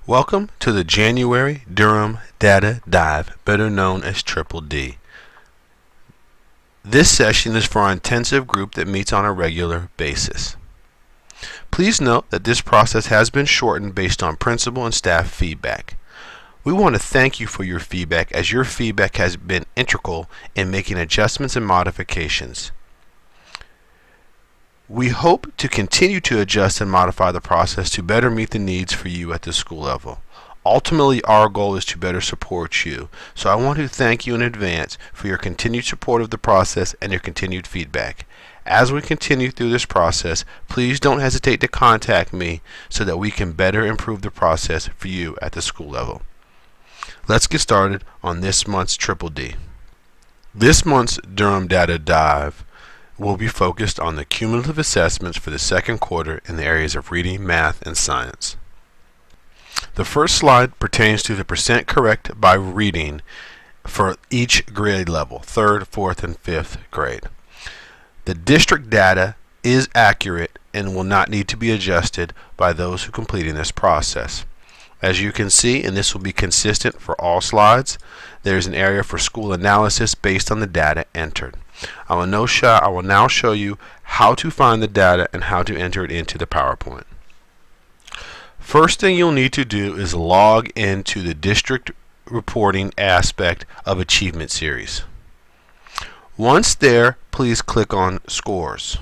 Welcome to the January Durham Data Dive, better known as Triple D. This session is for our intensive group that meets on a regular basis. Please note that this process has been shortened based on principal and staff feedback. We want to thank you for your feedback, as your feedback has been integral in making adjustments and modifications. We hope to continue to adjust and modify the process to better meet the needs for you at the school level. Ultimately, our goal is to better support you. So I want to thank you in advance for your continued support of the process and your continued feedback. As we continue through this process, please don't hesitate to contact me so that we can better improve the process for you at the school level. Let's get started on this month's Triple D. This month's Durham Data Dive will be focused on the cumulative assessments for the second quarter in the areas of reading, math, and science. The first slide pertains to the percent correct by reading for each grade level, 3rd, 4th, and 5th grade. The district data is accurate and will not need to be adjusted by those who are completing this process. As you can see, and this will be consistent for all slides, there is an area for school analysis based on the data entered. I will now show you how to find the data and how to enter it into the PowerPoint. First thing you'll need to do is log into the district reporting aspect of Achievement Series. Once there, please click on Scores.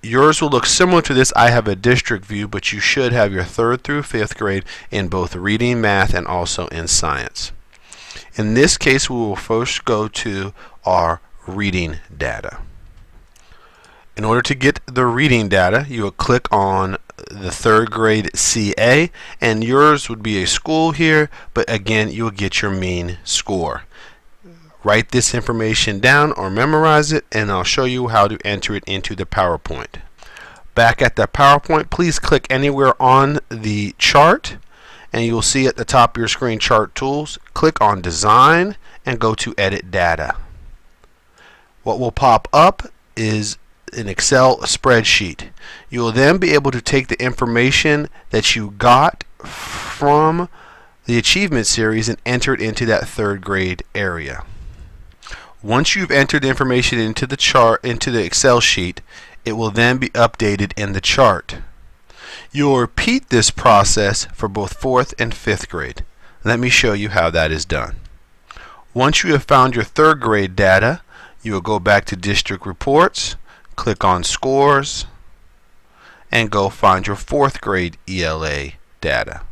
Yours will look similar to this. I have a district view, but you should have your 3rd through 5th grade in both reading, math, and also in science. In this case, we will first go to our reading data. In order to get the reading data, you will click on the 3rd grade CA, and yours would be a school here, but again, you will get your mean score. Write this information down or memorize it, and I'll show you how to enter it into the PowerPoint. Back at the PowerPoint, please click anywhere on the chart, and you will see at the top of your screen Chart Tools. Click on Design and go to Edit Data. What will pop up is an Excel spreadsheet. You will then be able to take the information that you got from the Achievement Series and enter it into that 3rd grade area. Once you've entered the information into the chart, into the Excel sheet, it will then be updated in the chart. You will repeat this process for both 4th and 5th grade. Let me show you how that is done. Once you have found your 3rd grade data, you will go back to District Reports, click on Scores, and go find your 4th grade ELA data.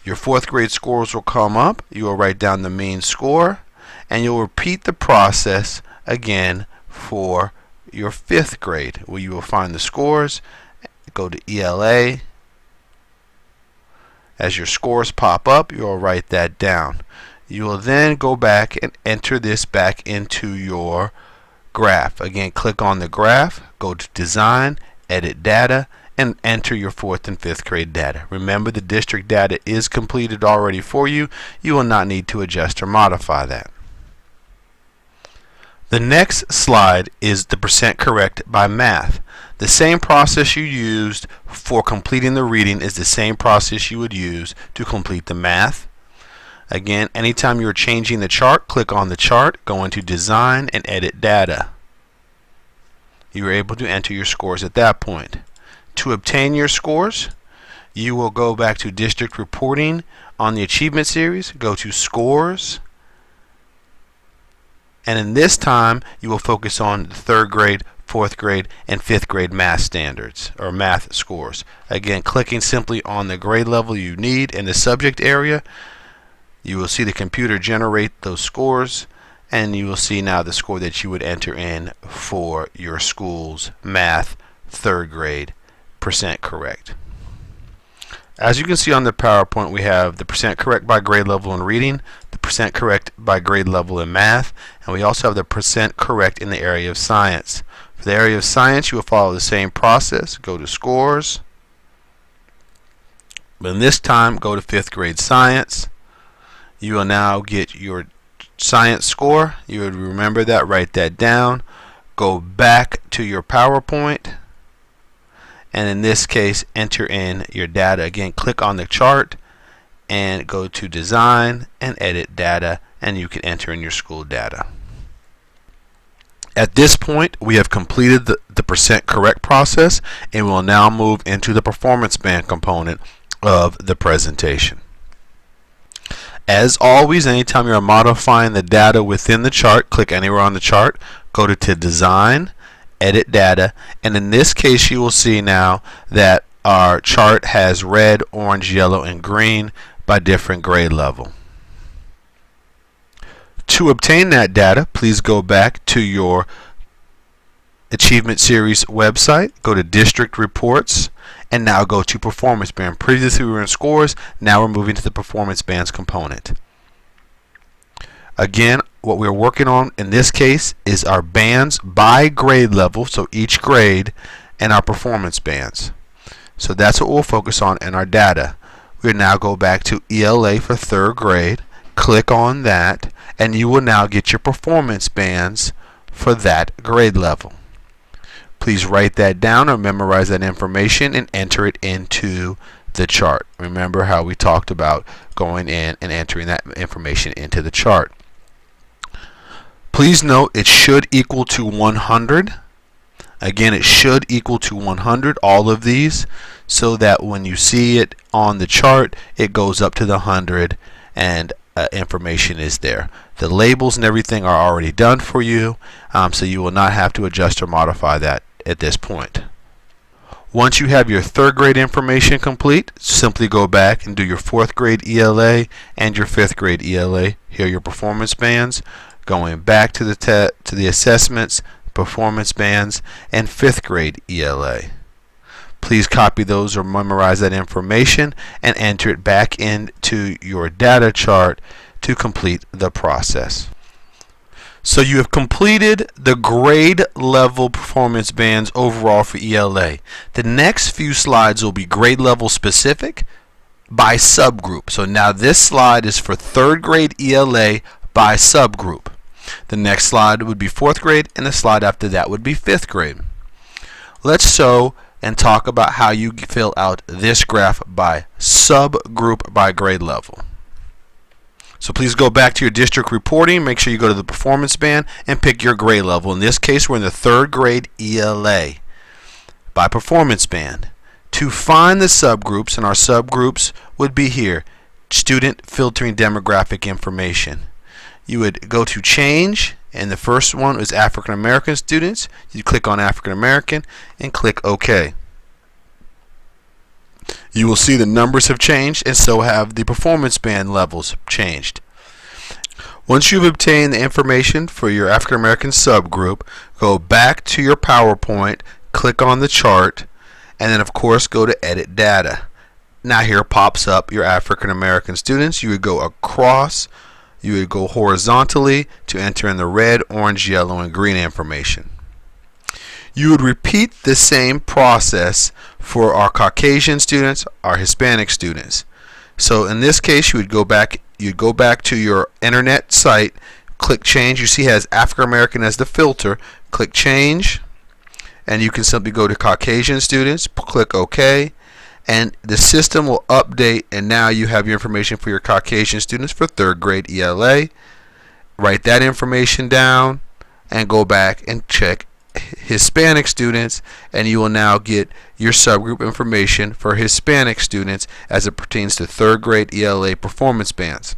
Your 4th grade scores will come up. You will write down the mean score, and you'll repeat the process again for your 5th grade, where you will find the scores, go to ELA. As your scores pop up, you will write that down. You will then go back and enter this back into your graph. Again, click on the graph, go to Design, Edit Data, and enter your 4th and 5th grade data. Remember, the district data is completed already for you. You will not need to adjust or modify that. The next slide is the percent correct by math. The same process you used for completing the reading is the same process you would use to complete the math. Again, anytime you're changing the chart, click on the chart, go into Design, and Edit Data. You are able to enter your scores at that point. To obtain your scores, you will go back to District Reporting on the Achievement Series, go to Scores, and in this time you will focus on the 3rd grade, 4th grade, and 5th grade math standards or math scores. Again, clicking simply on the grade level you need in the subject area, you will see the computer generate those scores, and you will see now the score that you would enter in for your school's math 3rd grade percent correct. As you can see on the PowerPoint, we have the percent correct by grade level in reading, the percent correct by grade level in math, and we also have the percent correct in the area of science. For the area of science, you will follow the same process. Go to Scores, but in this time, go to 5th grade science. You will now get your science score. You would remember that, write that down. Go back to your PowerPoint and in this case enter in your data. Again, click on the chart and go to design and edit data, and you can enter in your school data. At this point, we have completed the percent correct process, and we'll now move into the performance band component of the presentation. As always, anytime you're modifying the data within the chart, click anywhere on the chart, go to design, edit data, and in this case you will see now that our chart has red, orange, yellow, and green by different grade level. To obtain that data, please go back to your Achievement Series website, go to District Reports, and now go to Performance Band. Previously we were in Scores, now we're moving to the Performance Bands component. Again, what we're working on in this case is our bands by grade level, so each grade, and our performance bands. So that's what we'll focus on in our data. We'll now go back to ELA for 3rd grade, click on that, and you will now get your performance bands for that grade level. Please write that down or memorize that information and enter it into the chart. Remember how we talked about going in and entering that information into the chart. Please note it should equal to 100. Again, it should equal to 100, all of these, so that when you see it on the chart, it goes up to the 100 and information is there. The labels and everything are already done for you, so you will not have to adjust or modify that at this point. Once you have your 3rd grade information complete, simply go back and do your 4th grade ELA and your 5th grade ELA. Here are your performance bands. Going back to the assessments, performance bands, and 5th grade ELA. Please copy those or memorize that information and enter it back into your data chart to complete the process. So you have completed the grade level performance bands overall for ELA. The next few slides will be grade level specific by subgroup. So now this slide is for 3rd grade ELA by subgroup. The next slide would be 4th grade, and the slide after that would be 5th grade. Let's show and talk about how you fill out this graph by subgroup by grade level. So please go back to your district reporting, make sure you go to the performance band and pick your grade level. In this case, we're in the 3rd grade ELA by performance band. To find the subgroups, and our subgroups would be here, student filtering demographic information. You would go to change, and the first one is African American students. You click on African American and click OK. You will see the numbers have changed, and so have the performance band levels changed. Once you've obtained the information for your African American subgroup, go back to your PowerPoint, click on the chart, and then of course go to Edit Data. Now here pops up your African American students. You would go across, you would go horizontally to enter in the red, orange, yellow, and green information. You would repeat the same process for our Caucasian students, our Hispanic students. So in this case, you'd go back to your internet site, click change. You see it has African American as the filter. Click change, and you can simply go to Caucasian students, click OK, and the system will update, and now you have your information for your Caucasian students for 3rd grade ELA. Write that information down and go back and check Hispanic students, and you will now get your subgroup information for Hispanic students as it pertains to 3rd grade ELA performance bands.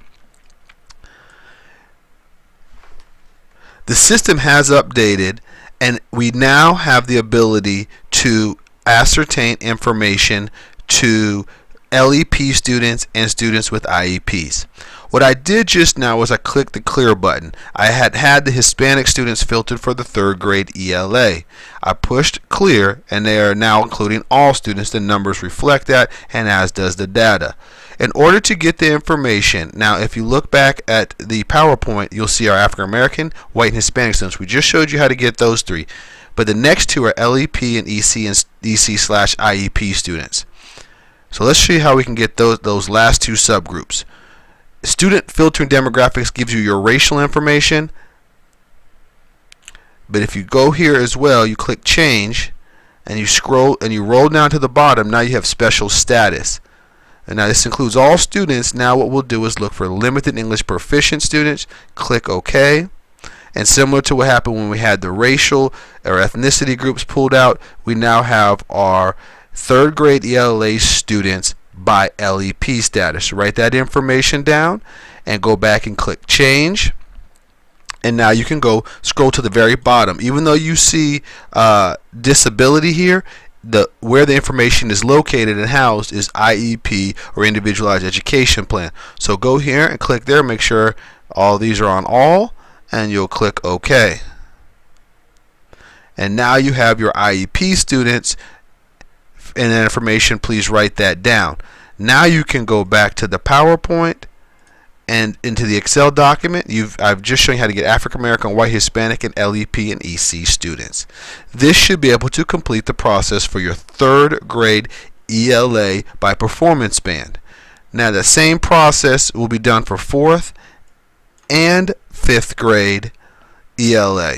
The system has updated, and we now have the ability to ascertain information to LEP students and students with IEPs. What I did just now was I clicked the clear button. I had the Hispanic students filtered for the 3rd grade ELA. I pushed clear, and they are now including all students. The numbers reflect that, and as does the data. In order to get the information, now if you look back at the PowerPoint, you'll see our African American, white, and Hispanic students. We just showed you how to get those 3. But the next 2 are LEP and EC/IEP students. So let's show you how we can get those last 2 subgroups. Student filtering demographics gives you your racial information, but if you go here as well, you click change, and you scroll and you roll down to the bottom, now you have special status. And now this includes all students. Now what we'll do is look for limited English proficient students, click OK. And similar to what happened when we had the racial or ethnicity groups pulled out, we now have our third grade ELA students by LEP status. Write that information down and go back and click change. And now you can go scroll to the very bottom. Even though you see disability here, where the information is located and housed is IEP or Individualized Education Plan. So go here and click there. Make sure all these are on all, and you'll click OK. And now you have your IEP students and that information. Please write that down. Now you can go back to the PowerPoint and into the Excel document. I've just shown you how to get African American, White, Hispanic, and LEP and EC students. This should be able to complete the process for your third grade ELA by performance band. Now the same process will be done for fourth and fifth grade ELA.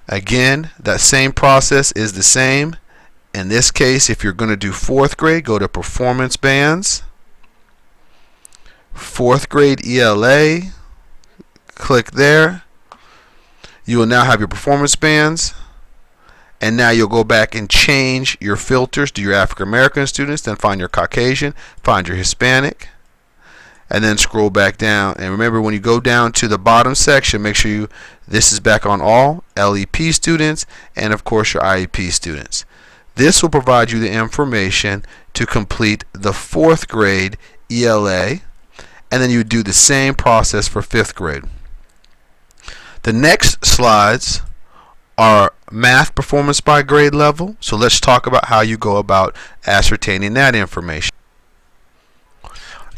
Again, that same process is the same. In this case, if you're going to do fourth grade, go to performance bands. Fourth grade ELA, click there. You will now have your performance bands, and now you'll go back and change your filters. Do your African American students, then find your Caucasian, find your Hispanic, and then scroll back down. And remember, when you go down to the bottom section, make sure this is back on all LEP students and of course your IEP students. This will provide you the information to complete the fourth grade ELA. And then you would do the same process for fifth grade. The next slides are math performance by grade level. So let's talk about how you go about ascertaining that information.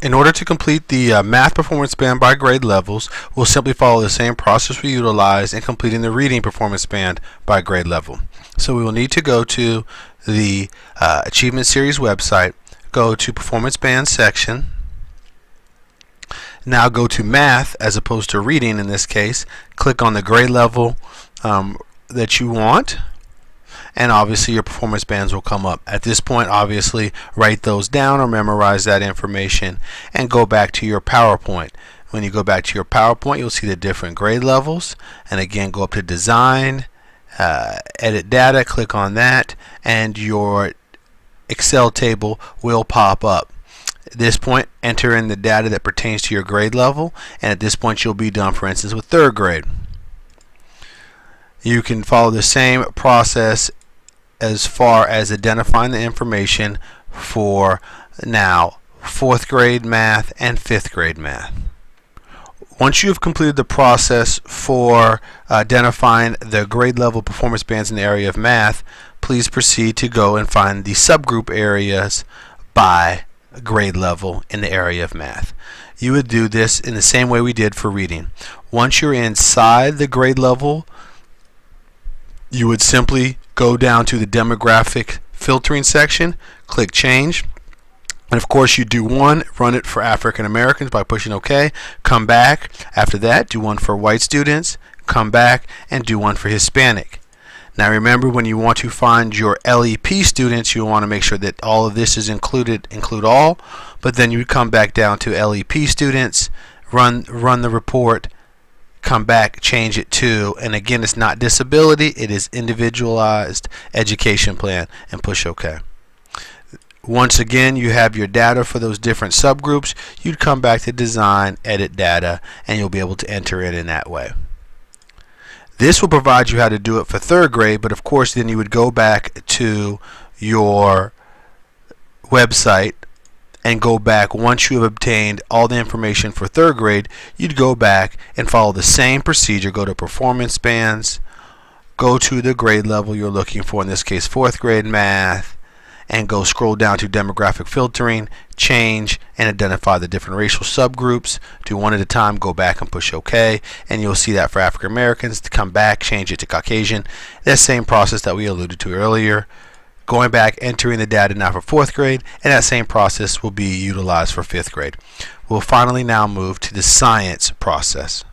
In order to complete the math performance band by grade levels, we'll simply follow the same process we utilized in completing the reading performance band by grade level. So we will need to go to the Achievement Series website, go to Performance Band section. Now go to math as opposed to reading in this case. Click on the grade level that you want, and obviously your performance bands will come up. At this point, obviously write those down or memorize that information and go back to your PowerPoint. When you go back to your PowerPoint, you'll see the different grade levels, and again go up to design, edit data, click on that, and your Excel table will pop up. At this point, enter in the data that pertains to your grade level, and at this point you'll be done, for instance, with third grade. You can follow the same process as far as identifying the information for now fourth grade math and fifth grade math. Once you have completed the process for identifying the grade level performance bands in the area of math, please proceed to go and find the subgroup areas by grade level in the area of math. You would do this in the same way we did for reading. Once you're inside the grade level, you would simply go down to the demographic filtering section, click change, and of course you do one, run it for African Americans by pushing OK, come back. After that, do one for white students, come back, and do one for Hispanic. Now remember, when you want to find your LEP students, you want to make sure that all of this is include all, but then you come back down to LEP students, run the report, come back, change it to, and again it's not disability, it is Individualized Education Plan, and push OK. Once again you have your data for those different subgroups, you'd come back to design, edit data, and you'll be able to enter it in that way. This will provide you how to do it for third grade, but of course then you would go back to your website and go back. Once you have obtained all the information for third grade, you'd go back and follow the same procedure. Go to performance bands, go to the grade level you're looking for, in this case fourth grade math, and go scroll down to demographic filtering, change, and identify the different racial subgroups. Do one at a time, go back and push OK, and you'll see that for African Americans. To come back, change it to Caucasian. That same process that we alluded to earlier. Going back, entering the data now for fourth grade, and that same process will be utilized for fifth grade. We'll finally now move to the science process.